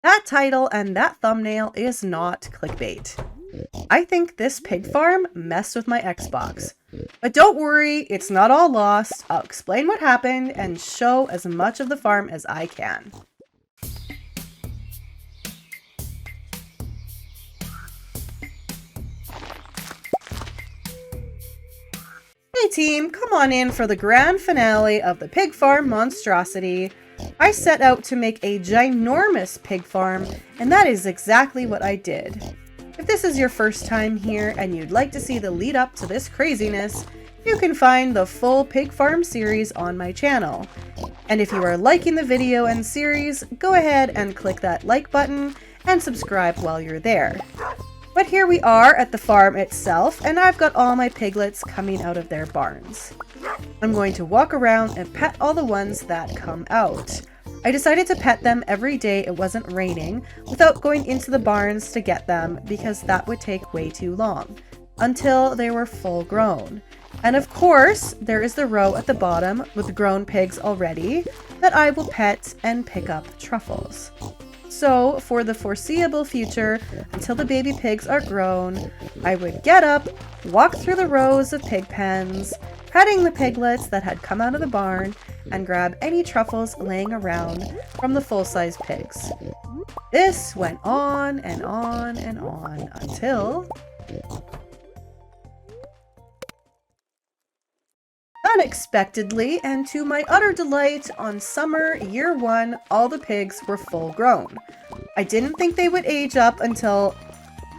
That title and that thumbnail is not clickbait. I think this pig farm messed with my Xbox. But don't worry, it's not all lost. I'll explain what happened and show as much of the farm as I can. Hey team, come on in for the grand finale of the pig farm monstrosity. I set out to make a ginormous pig farm, and that is exactly what I did. If this is your first time here and you'd like to see the lead up to this craziness, you can find the full pig farm series on my channel. And if you are liking the video and series, go ahead and click that like button and subscribe while you're there. But here we are at the farm itself, and I've got all my piglets coming out of their barns. I'm going to walk around and pet all the ones that come out. I decided to pet them every day it wasn't raining without going into the barns to get them because that would take way too long, until they were full grown. And of course, there is the row at the bottom with grown pigs already that I will pet and pick up truffles. So for the foreseeable future, until the baby pigs are grown, I would get up, walk through the rows of pig pens, petting the piglets that had come out of the barn, and grab any truffles laying around from the full-size pigs. This went on and on and on until... unexpectedly, and to my utter delight, on summer year 1, all the pigs were full grown. I didn't think they would age up until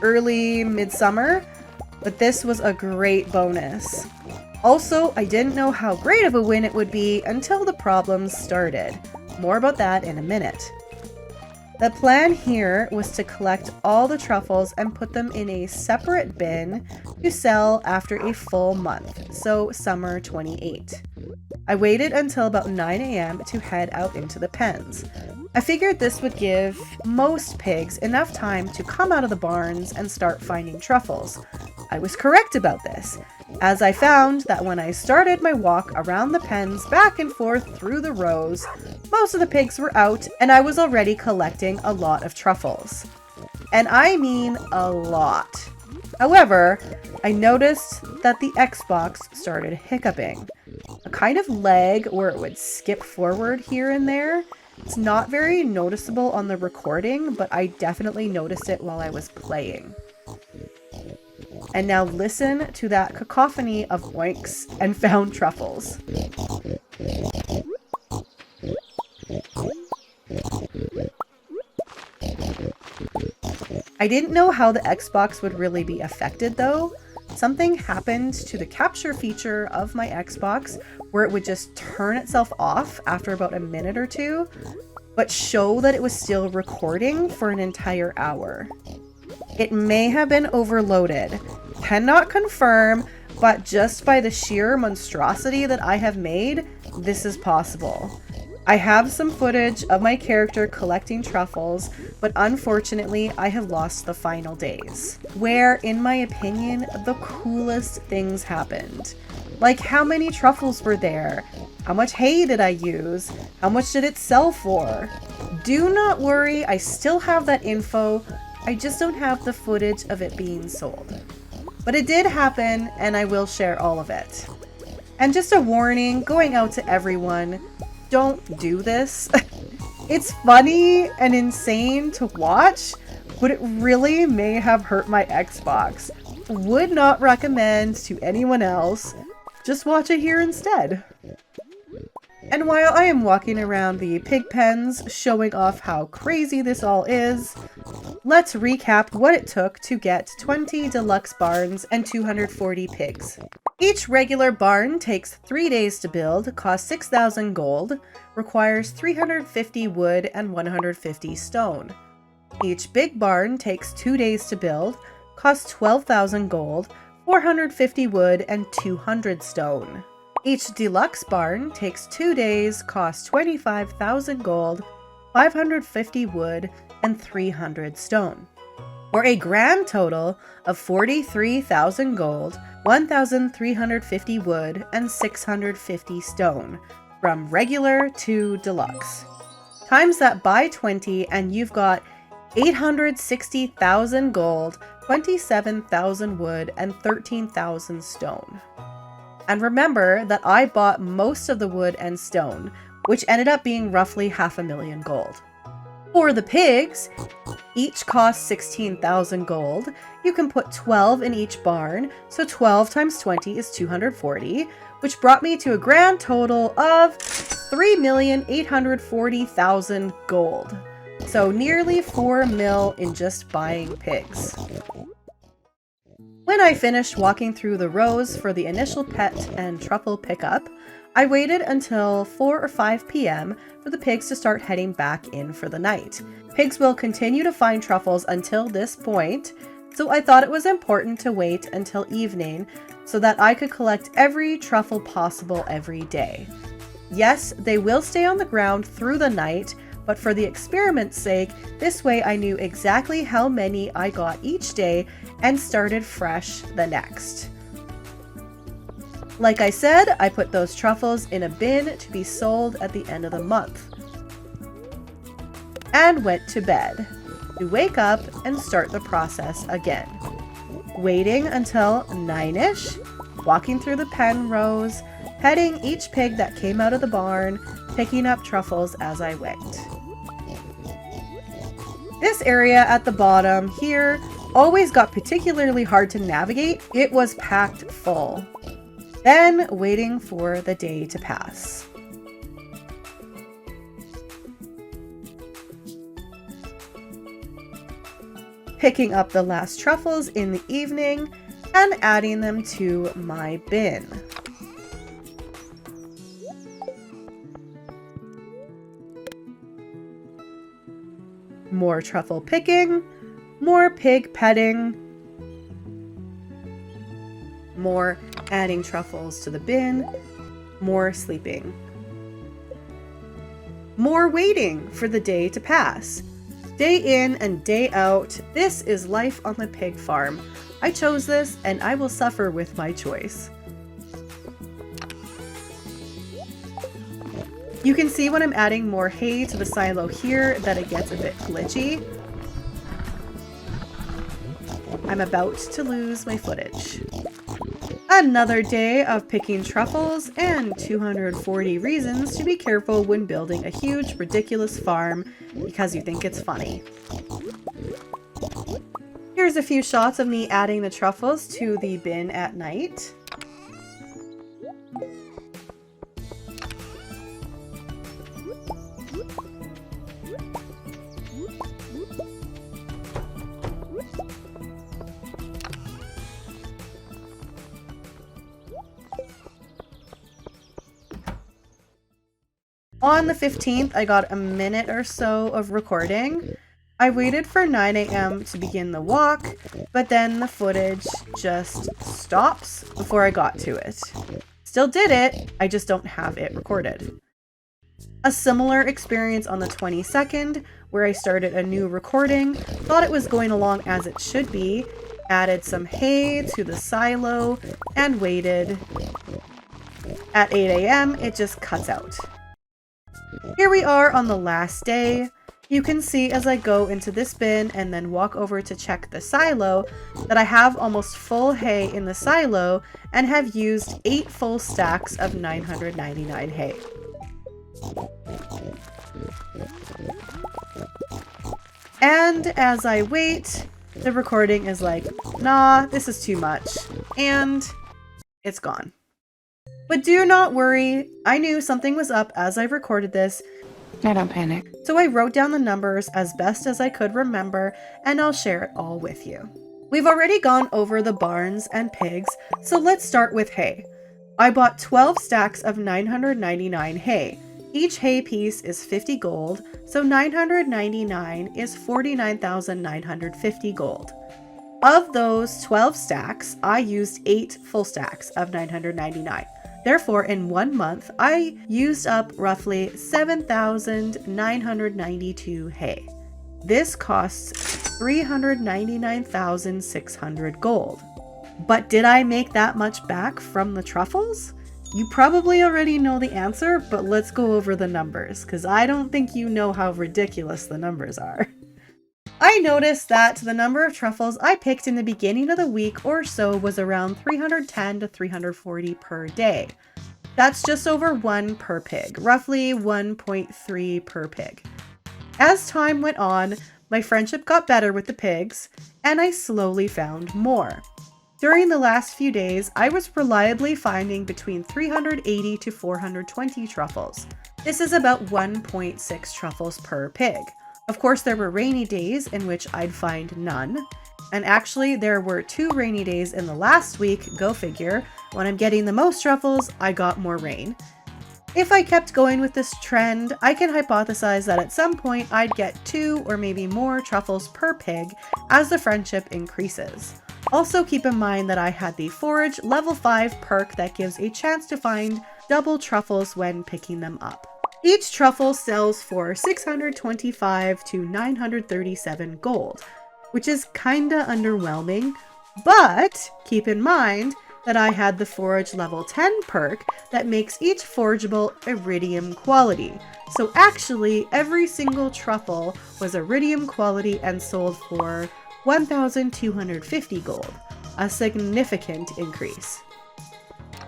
early midsummer, but this was a great bonus. Also, I didn't know how great of a win it would be until the problems started. More about that in a minute. The plan here was to collect all the truffles and put them in a separate bin to sell after a full month, so summer 28. I waited until about 9 a.m. to head out into the pens. I figured this would give most pigs enough time to come out of the barns and start finding truffles. I was correct about this, as I found that when I started my walk around the pens back and forth through the rows, most of the pigs were out and I was already collecting a lot of truffles. And I mean a lot. However, I noticed that the Xbox started hiccuping. A kind of lag where it would skip forward here and there. It's not very noticeable on the recording, but I definitely noticed it while I was playing. And now listen to that cacophony of oinks and found truffles. I didn't know how the Xbox would really be affected though. Something happened to the capture feature of my Xbox where it would just turn itself off after about a minute or two, but show that it was still recording for an entire hour. It may have been overloaded. Cannot confirm, but just by the sheer monstrosity that I have made, this is possible. I have some footage of my character collecting truffles, but unfortunately I have lost the final days, where, in my opinion, the coolest things happened. Like how many truffles were there? How much hay did I use? How much did it sell for? Do not worry, I still have that info. I just don't have the footage of it being sold. But it did happen, and I will share all of it. And just a warning, going out to everyone, don't do this. It's funny and insane to watch, but it really may have hurt my Xbox. Would not recommend to anyone else. Just watch it here instead. And while I am walking around the pig pens, showing off how crazy this all is, let's recap what it took to get 20 deluxe barns and 240 pigs. Each regular barn takes 3 days to build, costs 6,000 gold, requires 350 wood and 150 stone. Each big barn takes 2 days to build, costs 12,000 gold, 450 wood and 200 stone. Each deluxe barn takes 2 days, costs 25,000 gold, 550 wood, and 300 stone. For a grand total of 43,000 gold, 1,350 wood, and 650 stone, from regular to deluxe. Times that by 20 and you've got 860,000 gold, 27,000 wood, and 13,000 stone. And remember that I bought most of the wood and stone, which ended up being roughly 500,000 gold. For the pigs, each cost 16,000 gold. You can put 12 in each barn, so 12 times 20 is 240, which brought me to a grand total of 3,840,000 gold. So nearly 4 mil in just buying pigs. When I finished walking through the rows for the initial pet and truffle pickup, I waited until 4 or 5 p.m. for the pigs to start heading back in for the night. Pigs will continue to find truffles until this point, so I thought it was important to wait until evening so that I could collect every truffle possible every day. Yes, they will stay on the ground through the night, but for the experiment's sake, this way I knew exactly how many I got each day and started fresh the next. Like I said, I put those truffles in a bin to be sold at the end of the month. And went to bed, to wake up and start the process again. Waiting until 9-ish, walking through the pen rows, petting each pig that came out of the barn, picking up truffles as I went. This area at the bottom here always got particularly hard to navigate. It was packed full. Then waiting for the day to pass. Picking up the last truffles in the evening and adding them to my bin. More truffle picking, more pig petting, more adding truffles to the bin, more sleeping. More waiting for the day to pass. Day in and day out, this is life on the pig farm. I chose this and I will suffer with my choice. You can see when I'm adding more hay to the silo here that it gets a bit glitchy. I'm about to lose my footage. Another day of picking truffles and 240 reasons to be careful when building a huge, ridiculous farm because you think it's funny. Here's a few shots of me adding the truffles to the bin at night. On the 15th, I got a minute or so of recording. I waited for 9 a.m. to begin the walk, but then the footage just stops before I got to it. Still did it, I just don't have it recorded. A similar experience on the 22nd, where I started a new recording, thought it was going along as it should be, added some hay to the silo, and waited. At 8 a.m., it just cuts out. Here we are on the last day. You can see as I go into this bin and then walk over to check the silo that I have almost full hay in the silo and have used 8 full stacks of 999 hay. And as I wait, the recording is like, nah, this is too much, and it's gone. But do not worry, I knew something was up as I recorded this. No, don't panic. So I wrote down the numbers as best as I could remember, and I'll share it all with you. We've already gone over the barns and pigs, so let's start with hay. I bought 12 stacks of 999 hay. Each hay piece is 50 gold, so 999 is 49,950 gold. Of those 12 stacks, I used 8 full stacks of 999. Therefore, in 1 month, I used up roughly 7,992 hay. This costs 399,600 gold. But did I make that much back from the truffles? You probably already know the answer, but let's go over the numbers, because I don't think you know how ridiculous the numbers are. I noticed that the number of truffles I picked in the beginning of the week or so was around 310 to 340 per day. That's just over 1 per pig, roughly 1.3 per pig. As time went on, my friendship got better with the pigs, and I slowly found more. During the last few days, I was reliably finding between 380 to 420 truffles. This is about 1.6 truffles per pig. Of course, there were rainy days in which I'd find none. And actually, there were 2 rainy days in the last week, go figure. When I'm getting the most truffles, I got more rain. If I kept going with this trend, I can hypothesize that at some point I'd get 2 or maybe more truffles per pig as the friendship increases. Also keep in mind that I had the Forage level 5 perk that gives a chance to find double truffles when picking them up. Each truffle sells for 625 to 937 gold, which is kinda underwhelming, but keep in mind that I had the Forage level 10 perk that makes each forageable iridium quality. So actually, every single truffle was iridium quality and sold for 1,250 gold, a significant increase.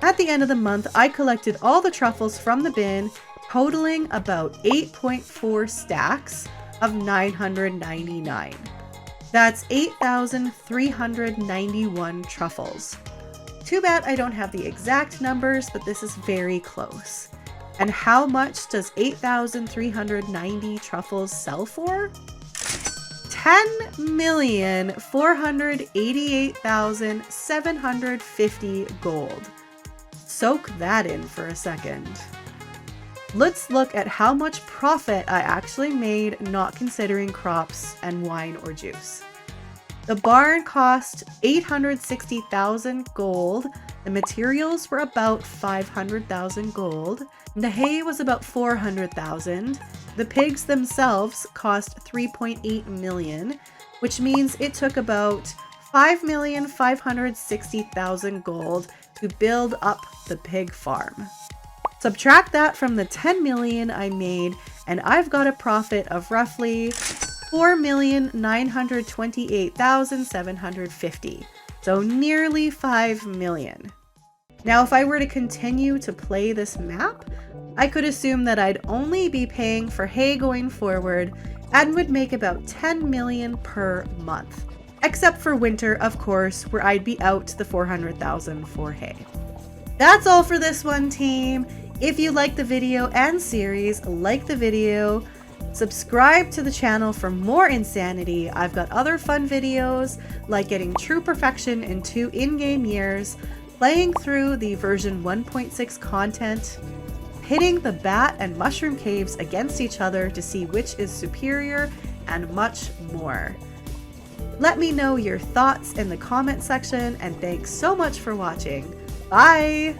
At the end of the month, I collected all the truffles from the bin, totaling about 8.4 stacks of 999. That's 8,391 truffles. Too bad I don't have the exact numbers, but this is very close. And how much does 8,390 truffles sell for? 10,488,750 gold. Soak that in for a second. Let's look at how much profit I actually made not considering crops and wine or juice. The barn cost 860,000 gold. The materials were about 500,000 gold. The hay was about 400,000. The pigs themselves cost 3.8 million, which means it took about 5,560,000 gold to build up the pig farm. Subtract that from the 10 million I made, and I've got a profit of roughly 4,928,750. So nearly 5 million. Now, if I were to continue to play this map, I could assume that I'd only be paying for hay going forward and would make about 10 million per month. Except for winter, of course, where I'd be out the 400,000 for hay. That's all for this one, team. If you like the video and series, like the video, subscribe to the channel for more insanity. I've got other fun videos like getting true perfection in 2 in-game years, playing through the version 1.6 content, pitting the bat and mushroom caves against each other to see which is superior, and much more. Let me know your thoughts in the comment section, and thanks so much for watching. Bye!